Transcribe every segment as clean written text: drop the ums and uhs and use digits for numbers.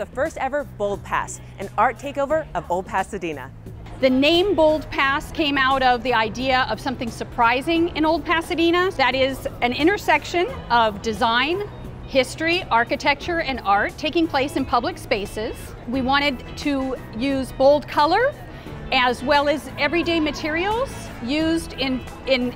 the first ever BoldPas, an art takeover of Old Pasadena. The name BoldPas came out of the idea of something surprising in Old Pasadena. That is an intersection of design, history, architecture, and art taking place in public spaces. We wanted to use bold color as well as everyday materials used in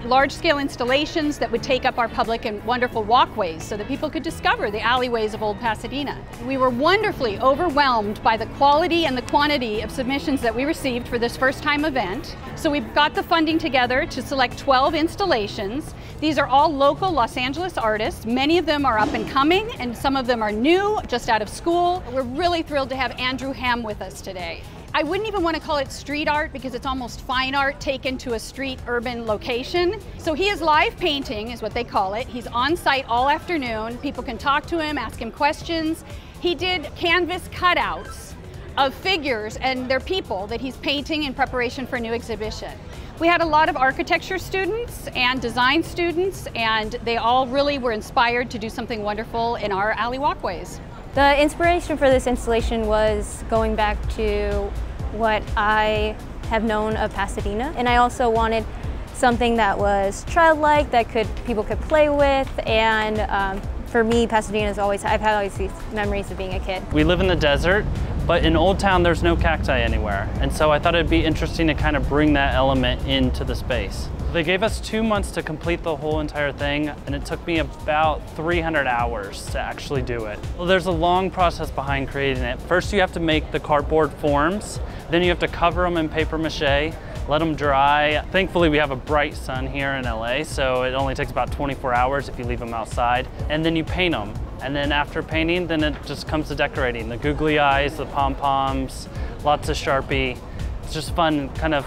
large-scale installations that would take up our public and wonderful walkways so that people could discover the alleyways of Old Pasadena. We were wonderfully overwhelmed by the quality and the quantity of submissions that we received for this first-time event. So we've got the funding together to select 12 installations. These are all local Los Angeles artists. Many of them are up and coming, and some of them are new, just out of school. We're really thrilled to have Andrew Ham with us today. I wouldn't even want to call it street art because it's almost fine art taken to a street urban location. So he is live painting, is what they call it. He's on site all afternoon. People can talk to him, ask him questions. He did canvas cutouts of figures and their people that he's painting in preparation for a new exhibition. We had a lot of architecture students and design students, and they all really were inspired to do something wonderful in our alley walkways. The inspiration for this installation was going back to what I have known of Pasadena, and I also wanted something that was childlike, that people could play with, and for me, Pasadena is I've had all these memories of being a kid. We live in the desert, but in Old Town there's no cacti anywhere, and so I thought it'd be interesting to kind of bring that element into the space. They gave us 2 months to complete the whole entire thing, and it took me about 300 hours to actually do it. Well, there's a long process behind creating it. First you have to make the cardboard forms, then you have to cover them in paper mache, let them dry. Thankfully we have a bright sun here in LA, so it only takes about 24 hours if you leave them outside, and then you paint them. And then after painting, then it just comes to decorating. The googly eyes, the pom-poms, lots of Sharpie. It's just fun kind of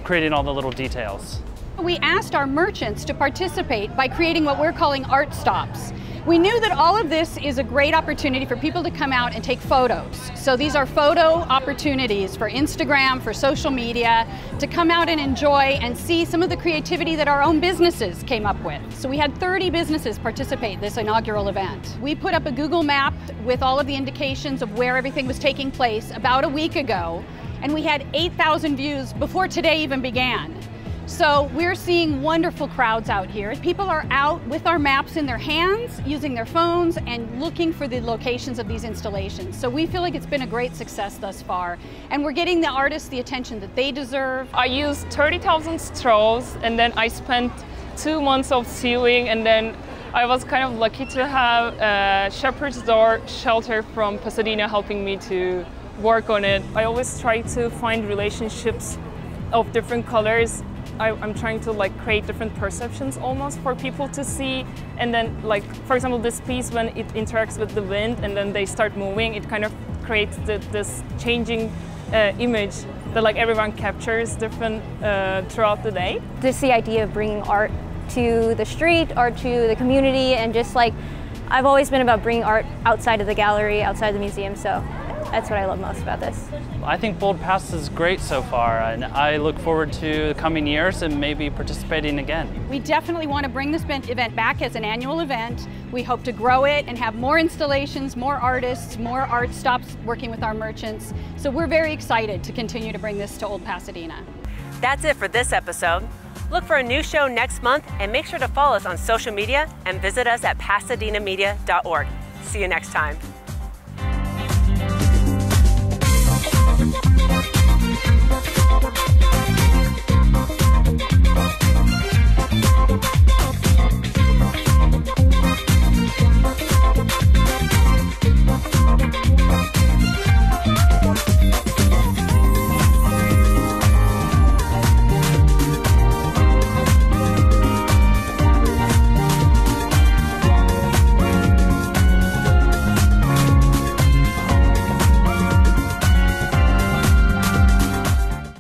creating all the little details. We asked our merchants to participate by creating what we're calling art stops. We knew that all of this is a great opportunity for people to come out and take photos. So these are photo opportunities for Instagram, for social media, to come out and enjoy and see some of the creativity that our own businesses came up with. So we had 30 businesses participate in this inaugural event. We put up a Google map with all of the indications of where everything was taking place about a week ago, and we had 8,000 views before today even began. So we're seeing wonderful crowds out here. People are out with our maps in their hands, using their phones, and looking for the locations of these installations. So we feel like it's been a great success thus far, and we're getting the artists the attention that they deserve. I used 30,000 straws, and then I spent 2 months of sewing, and then I was kind of lucky to have a Shepherd's Door shelter from Pasadena helping me to work on it. I always try to find relationships of different colors. I'm trying to create different perceptions almost for people to see, and then for example this piece, when it interacts with the wind and then they start moving, it kind of creates this changing image that everyone captures different throughout the day. Just the idea of bringing art to the street, art to the community, and just I've always been about bringing art outside of the gallery, outside the museum, so that's what I love most about this. I think BoldPas is great so far, and I look forward to the coming years and maybe participating again. We definitely want to bring this event back as an annual event. We hope to grow it and have more installations, more artists, more art stops working with our merchants. So we're very excited to continue to bring this to Old Pasadena. That's it for this episode. Look for a new show next month, and make sure to follow us on social media and visit us at pasadenamedia.org. See you next time.